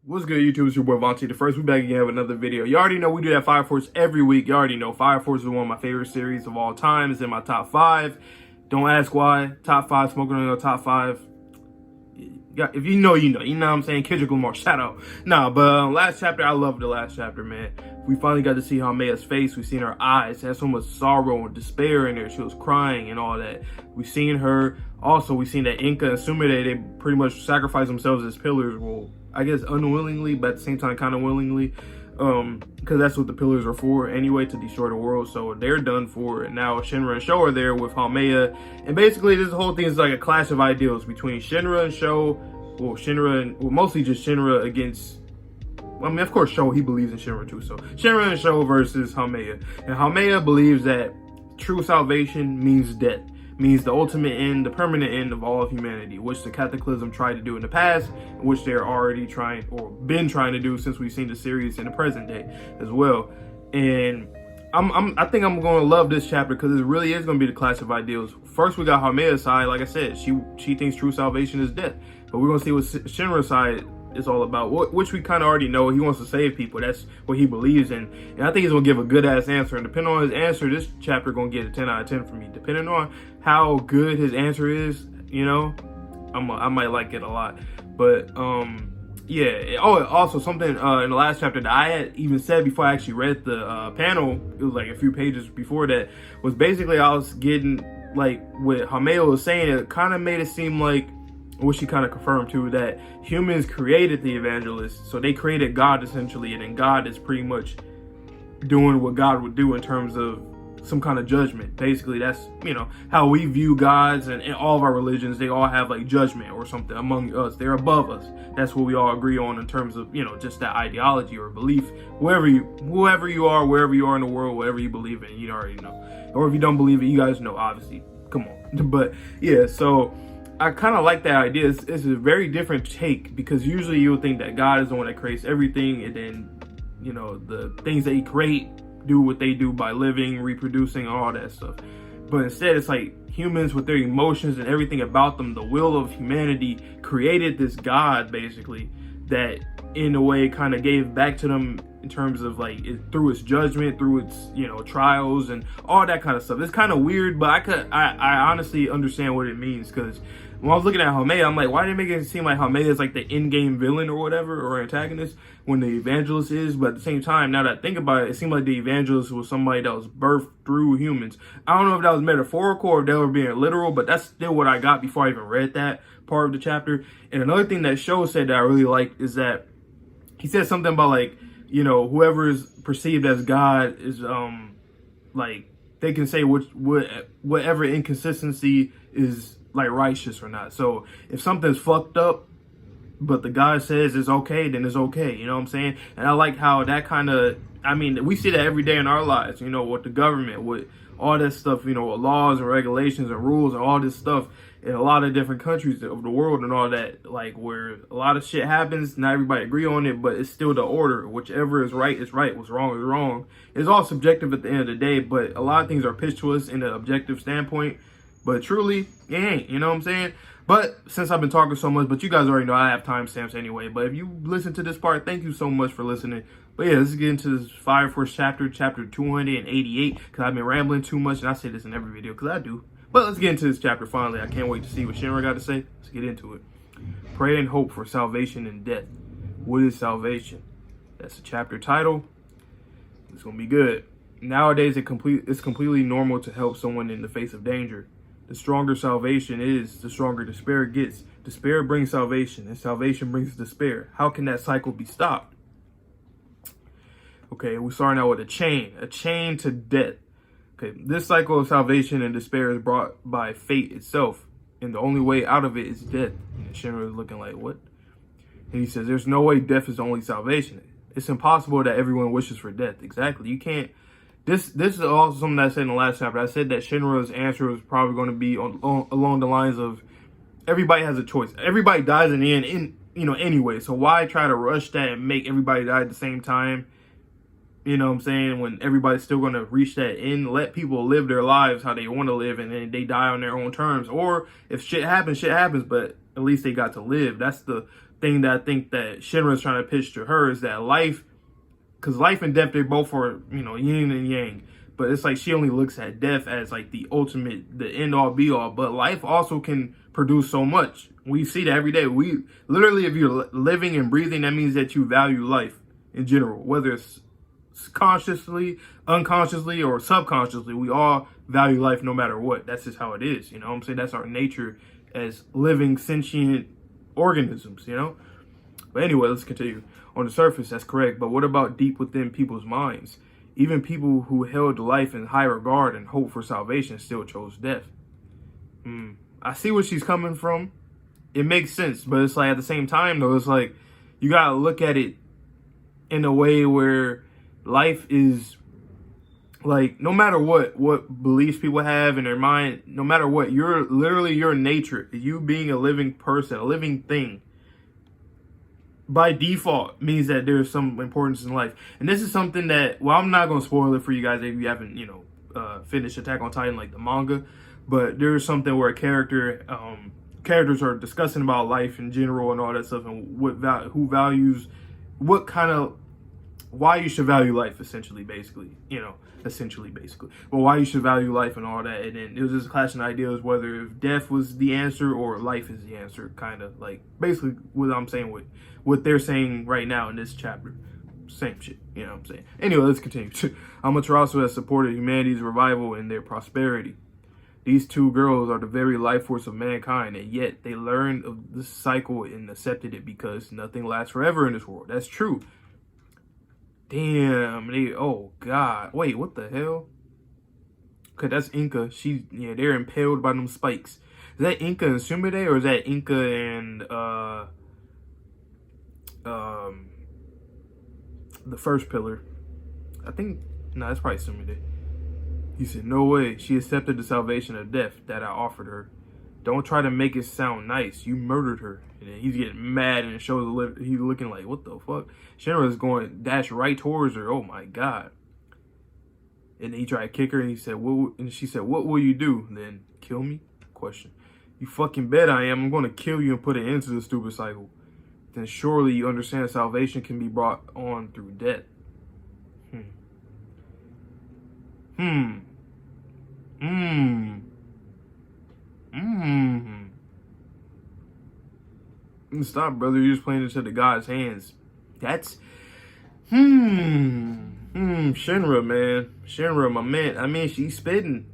What's good, YouTube? It's your boy Vontae the First. We back again with another video. You already know we do that Fire Force every week. You already know Fire Force is one of my favorite series of all time. It's in my top 5. Don't ask why. Top 5, smoking on the top 5. If you know, you know. You know what I'm saying? Kendrick Lamar, shout out. Nah, but last chapter, I loved the last chapter, man. We finally got to see Haumea's face. We seen her eyes. It had so much sorrow and despair in there. She was crying and all that. We seen her. Also, we seen that Inca and Sumire, they pretty much sacrificed themselves as pillars. Well, I guess unwillingly, but at the same time kind of willingly, because that's what the pillars are for anyway, to destroy the world. So they're done for. And now Shinra and Sho are there with Haumea, and basically this whole thing is like a clash of ideals between Shinra and Sho. Well, mostly just Shinra against, I mean, of course Sho, he believes in Shinra too. So Shinra and Sho versus Haumea, and Haumea believes that true salvation means death. Means the ultimate end, the permanent end of all of humanity, which the Cataclysm tried to do in the past, which they're already trying, or been trying to do since we've seen the series in the present day as well. And I think I'm going to love this chapter because it really is going to be the clash of ideals. First, we got Haumea's side. Like I said, she thinks true salvation is death, but we're going to see what Shinra's side is all about, which we kind of already know. He wants to save people. That's what he believes in, and I think he's gonna give a good ass answer. And depending on his answer, this chapter gonna get a 10 out of 10 from me. Depending on how good his answer is, you know, I might like it a lot. But yeah. Oh, also something in the last chapter that I had even said before I actually read the panel, it was like a few pages before that, was basically I was getting like what Haumea was saying. It kind of made it seem like, which she kind of confirmed too, that humans created the evangelists. So they created God essentially, and then God is pretty much doing what God would do in terms of some kind of judgment. Basically, that's, you know, how we view gods, and in all of our religions, they all have like judgment or something among us. They're above us. That's what we all agree on in terms of, you know, just that ideology or belief. Whoever you are, wherever you are in the world, whatever you believe in, you already know. Or if you don't believe it, you guys know, obviously. Come on. But yeah, so I kind of like that idea. It's a very different take, because usually you would think that God is the one that creates everything, and then, you know, the things that he create do what they do by living, reproducing, all that stuff. But instead, it's like humans with their emotions and everything about them, the will of humanity, created this God basically that in a way kind of gave back to them in terms of like through its judgment, through its, you know, trials and all that kind of stuff. It's kind of weird, but I honestly understand what it means, because when I was looking at Haumea, I'm like, why did it make it seem like Haumea is like the in-game villain or whatever, or antagonist, when the evangelist is? But at the same time, now that I think about it, it seemed like the evangelist was somebody that was birthed through humans. I don't know if that was metaphorical or if they were being literal, but that's still what I got before I even read that part of the chapter. And another thing that Sho said that I really liked is that he said something about like, you know, whoever is perceived as God is like they can say whatever inconsistency is like righteous or not. So if something's fucked up but the God says it's okay, then it's okay, you know what I'm saying? And I like how that kind of, I mean, we see that every day in our lives, you know, with the government, with all this stuff, you know, with laws and regulations and rules and all this stuff in a lot of different countries of the world and all that, like where a lot of shit happens, not everybody agree on it, but it's still the order. Whichever is right is right, what's wrong is wrong. It's all subjective at the end of the day, but a lot of things are pitched to us in an objective standpoint, but truly it ain't, you know what I'm saying? But since I've been talking so much, but you guys already know I have timestamps anyway, but if you listen to this part, thank you so much for listening. But yeah, let's get into this Fire Force chapter 288, because I've been rambling too much, and I say this in every video, because I do. But let's get into this chapter finally. I can't wait to see what Shinra got to say. Let's get into it. Pray and hope for salvation in death. What is salvation? That's the chapter title. It's going to be good. Nowadays, it's completely normal to help someone in the face of danger. The stronger salvation is, the stronger despair gets. Despair brings salvation, and salvation brings despair. How can that cycle be stopped? Okay, we're starting out with a chain to death. Okay, this cycle of salvation and despair is brought by fate itself, and the only way out of it is death. And Shinra is looking like, what? And he says, there's no way death is the only salvation. It's impossible that everyone wishes for death. Exactly. You can't. This is also something that I said in the last chapter. I said that Shinra's answer was probably going to be along the lines of everybody has a choice. Everybody dies in the end, you know, anyway. So why try to rush that and make everybody die at the same time? You know what I'm saying? When everybody's still going to reach that end, let people live their lives how they want to live, and then they die on their own terms. Or if shit happens, but at least they got to live. That's the thing that I think that Shinra is trying to pitch to her is that life, because life and death, they both are, you know, yin and yang. But it's like she only looks at death as like the ultimate, the end all be all. But life also can produce so much. We see that every day. We literally, if you're living and breathing, that means that you value life in general, whether it's consciously, unconsciously, or subconsciously. We all value life no matter what. That's just how it is. You know what I'm saying? That's our nature as living sentient organisms, you know? But anyway, let's continue. On the surface, that's correct. But what about deep within people's minds? Even people who held life in high regard and hope for salvation still chose death. I see where she's coming from. It makes sense. But it's like at the same time, though, it's like you got to look at it in a way where life is like, no matter what beliefs people have in their mind, no matter what, you're literally your nature, you being a living person, a living thing, by default means that there's some importance in life. And this is something that, well, I'm not going to spoil it for you guys if you haven't, you know, finished Attack on Titan, like the manga, but there's something where characters are discussing about life in general and all that stuff, and who values, what kind of, why you should value life, essentially, basically, you know, but why you should value life and all that. And then it was just a clash of ideas whether if death was the answer or life is the answer, kind of like basically what I'm saying with what they're saying right now in this chapter. Same shit, you know what I'm saying? Anyway, let's continue. Amaterasu has supported humanity's revival and their prosperity. These two girls are the very life force of mankind, and yet they learned of this cycle and accepted it because nothing lasts forever in this world. That's true. Damn, oh God. Wait, what the hell? Okay, that's Inca. They're impaled by them spikes. Is that Inca and Sumide, or is that Inca and the first pillar? I think, no, that's probably Sumide. He said, no way. She accepted the salvation of death that I offered her. Don't try to make it sound nice. You murdered her. And then he's getting mad and shows he's looking like, what the fuck? Shinra is going dash right towards her. Oh my God. And then he tried to kick her and she said, what will you do? And then, kill me? Question. You fucking bet I am. I'm going to kill you and put an end to the stupid cycle. Then surely you understand salvation can be brought on through death. Stop, brother. You're just playing into the God's hands. That's Shinra, man. Shinra, my man. I mean, she's spitting.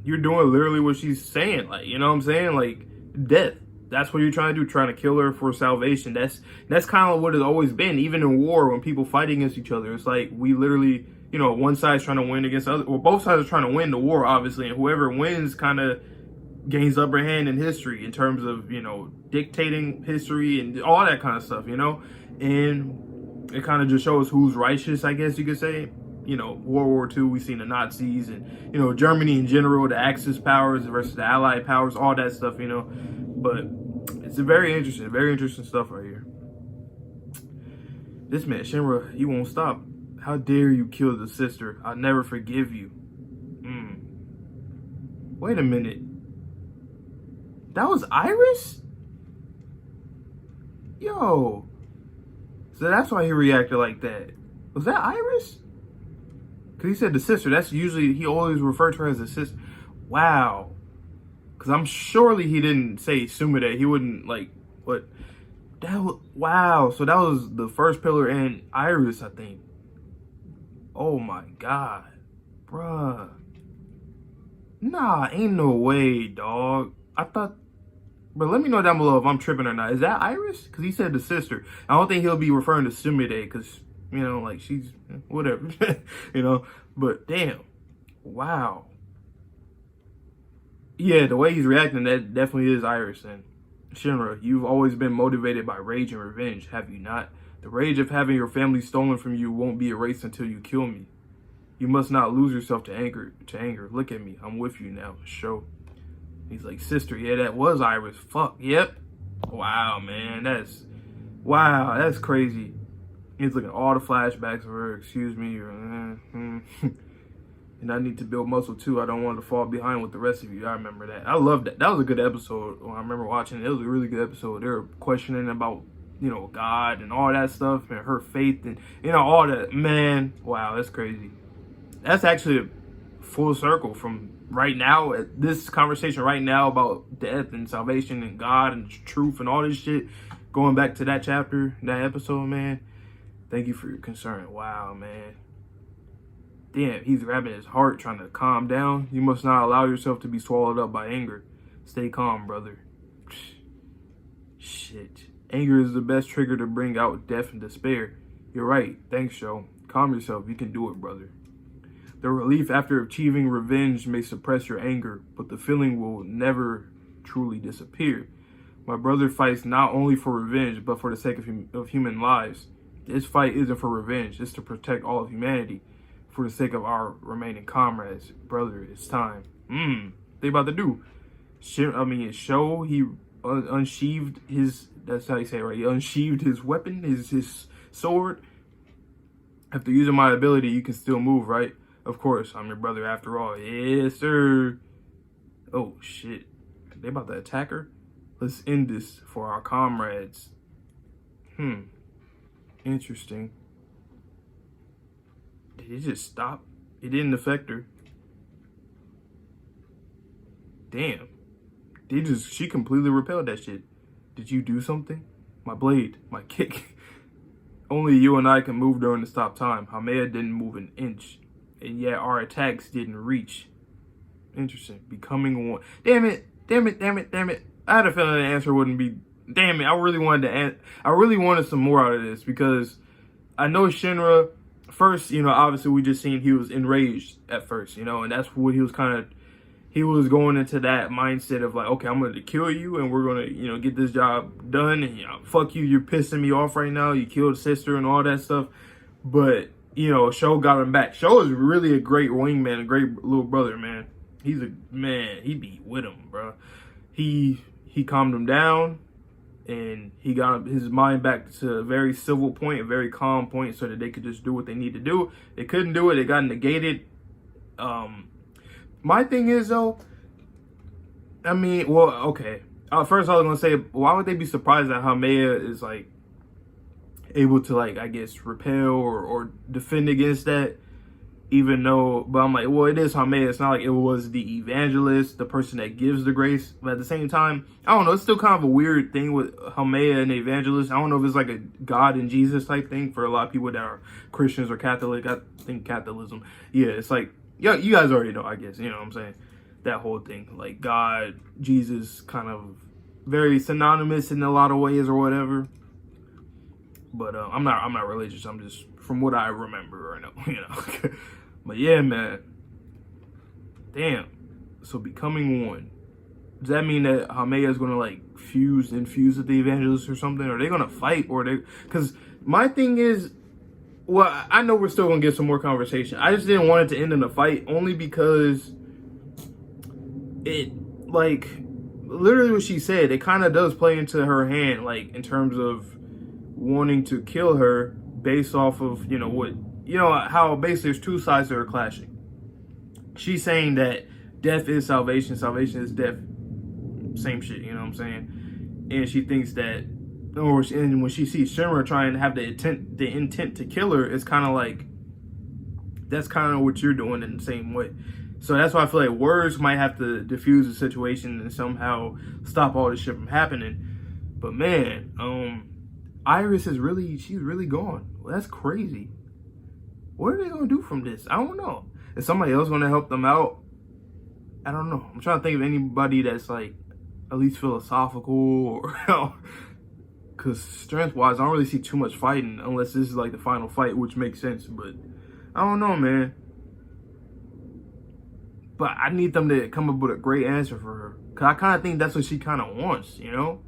You're doing literally what she's saying. Like, you know what I'm saying? Like, death. That's what you're trying to do, trying to kill her for salvation. That's kind of what it's always been. Even in war, when people fight against each other, it's like we literally, you know, one side's trying to win against the other. Well, both sides are trying to win the war, obviously, and whoever wins kind of gains upper hand in history in terms of, you know, dictating history and all that kind of stuff, you know. And it kind of just shows who's righteous, I guess you could say. You know, World War II, we've seen the Nazis and, you know, Germany in general, the Axis powers versus the Allied powers, all that stuff, you know. But it's very interesting stuff right here. This man, Shinra, he won't stop. How dare you kill the sister? I'll never forgive you. Wait a minute. That was Iris? Yo. So that's why he reacted like that. Was that Iris? Because he said the sister. That's usually, he always referred to her as a sister. Wow. Because I'm surely he didn't say Sumide. He wouldn't, like, what? That was, wow. So that was the first pillar and Iris, I think. Oh my God. Bruh. Nah, ain't no way, dog. I thought, but let me know down below if I'm tripping or not. Is that Iris? Because he said the sister. I don't think he'll be referring to Sumide because, you know, like she's, whatever, you know. But damn. Wow. Yeah, the way he's reacting, that definitely is Iris. And Shinra, you've always been motivated by rage and revenge, have you not? The rage of having your family stolen from you won't be erased until you kill me. You must not lose yourself to anger. Look at me. I'm with you now. Show. He's like, sister, yeah, that was Iris. Fuck, yep. Wow, man, that's crazy. He's looking at all the flashbacks of her. Excuse me. And I need to build muscle too. I don't want to fall behind with the rest of you. I remember that. I love that. That was a good episode. I remember watching it. It was a really good episode. They were questioning about you know, God and all that stuff, and her faith, and, you know, all that. Man, wow, that's crazy. That's actually a full circle from right now, at this conversation right now about death and salvation and God and truth and all this shit, going back to that chapter, that episode, man. Thank you for your concern. Wow, man. Damn, he's grabbing his heart, trying to calm down. You must not allow yourself to be swallowed up by anger. Stay calm, brother. Shit. Anger is the best trigger to bring out death and despair. You're right. Thanks, Sho. Calm yourself. You can do it, brother. The relief after achieving revenge may suppress your anger, but the feeling will never truly disappear. My brother fights not only for revenge, but for the sake of human lives. This fight isn't for revenge. It's to protect all of humanity. For the sake of our remaining comrades. Brother, it's time. They about to do. Sho, he unsheathed his, that's how you say it, right? He unsheathed his weapon, his sword. After using my ability, you can still move, right? Of course, I'm your brother after all. Yes, sir. Oh, shit. They about to attack her? Let's end this for our comrades. Interesting. Did it just stop? It didn't affect her. Damn. She completely repelled that shit. Did you do something? My blade, my kick. Only you and I can move during the stop time. Haumea didn't move an inch. And yet our attacks didn't reach. Interesting. Becoming one. Damn it. I had a feeling the answer wouldn't be. Damn it. I really wanted some more out of this, because I know Shinra, first, you know, obviously we just seen he was enraged at first, you know, and that's what he was going into that mindset of like, okay, I'm going to kill you and we're going to, you know, get this job done. And, you know, fuck you. You're pissing me off right now. You killed sister and all that stuff. But, you know, Sho got him back. Sho is really a great wingman, a great little brother, man. He's a, man, he be with him, bro. He calmed him down and he got his mind back to a very civil point, a very calm point, so that they could just do what they need to do. They couldn't do it. It got negated. My thing is, though, I mean, well, okay. First, I was going to say, why would they be surprised that Haumea is, like, able to, like, I guess, repel or defend against that? Even though, but I'm like, well, it is Haumea. It's not like it was the evangelist, the person that gives the grace. But at the same time, I don't know. It's still kind of a weird thing with Haumea and the evangelist. I don't know if it's like a God and Jesus type thing for a lot of people that are Christians or Catholic. I think Catholicism. Yeah, it's like, yeah, you guys already know, I guess. You know what I'm saying? That whole thing. Like God, Jesus, kind of very synonymous in a lot of ways or whatever. But I'm not religious. I'm just from what I remember or know, you know. But yeah, man. Damn. So becoming one. Does that mean that Haumea is gonna like infuse with the evangelist or something? Are they gonna fight, or they? Because my thing is, well, I know we're still gonna get some more conversation. I just didn't want it to end in a fight, only because it, like, literally what she said, it kind of does play into her hand, like in terms of wanting to kill her based off of, you know, what, you know, how basically there's two sides that are clashing. She's saying that death is salvation, salvation is death. Same shit, you know what I'm saying? And she thinks that, and when she sees Shinra trying to have the intent to kill her, it's kind of like, that's kind of what you're doing in the same way. So that's why I feel like words might have to diffuse the situation and somehow stop all this shit from happening. But man, Iris is she's really gone. Well, that's crazy. What are they gonna do from this? I don't know. Is somebody else gonna help them out? I don't know. I'm trying to think of anybody that's like at least philosophical, or because strength-wise, I don't really see too much fighting unless this is like the final fight, which makes sense. But I don't know, man. But I need them to come up with a great answer for her, because I kind of think that's what she kind of wants, you know?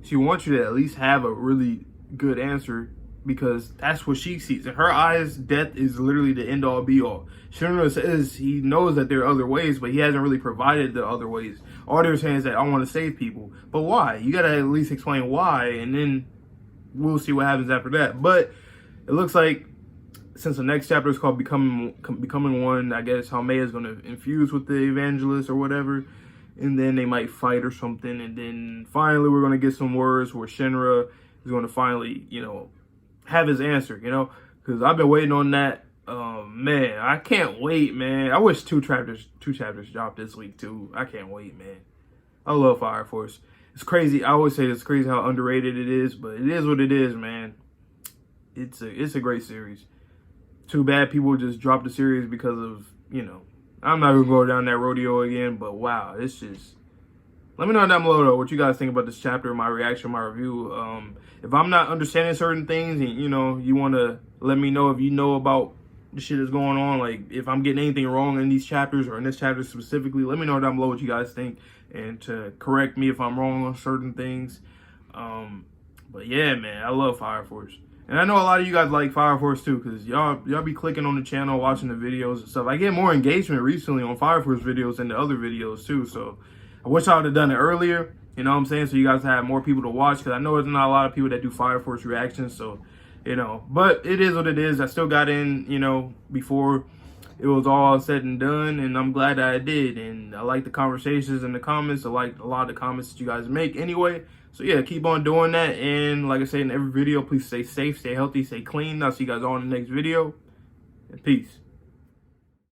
She wants you to at least have a really good answer, because that's what she sees. In her eyes, death is literally the end-all, be-all. Shinra says he knows that there are other ways, but he hasn't really provided the other ways. All they're saying is that I want to save people. But why? You got to at least explain why, and then we'll see what happens after that. But it looks like, since the next chapter is called Becoming One, I guess Haumea is going to infuse with the evangelist or whatever, and then they might fight or something, and then finally we're going to get some words where Shinra is going to finally, you know, have his answer, you know, because I've been waiting on that. Man, I can't wait, man. I wish two chapters dropped this week too. I can't wait, man. I love Fire Force. It's crazy. I always say it's crazy how underrated it is, but it is what it is, man. It's a great series. Too bad people just dropped the series because of, you know, I'm not gonna go down that rodeo again, but wow, it's just. Let me know down below though what you guys think about this chapter, my reaction, my review. If I'm not understanding certain things, and you know, you want to let me know if you know about the shit that's going on, like if I'm getting anything wrong in these chapters or in this chapter specifically, let me know down below what you guys think and to correct me if I'm wrong on certain things. But yeah, man, I love Fire Force. And I know a lot of you guys like Fire Force too, because y'all be clicking on the channel, watching the videos and stuff. I get more engagement recently on Fire Force videos than the other videos too, so I wish I would have done it earlier, you know what I'm saying, so you guys have more people to watch, because I know there's not a lot of people that do Fire Force reactions, so, you know, but it is what it is. I still got in, you know, before it was all said and done, and I'm glad that I did, and I like the conversations in the comments. I like a lot of the comments that you guys make anyway, so yeah, keep on doing that, and like I say in every video, please stay safe, stay healthy, stay clean. I'll see you guys all in the next video, and peace.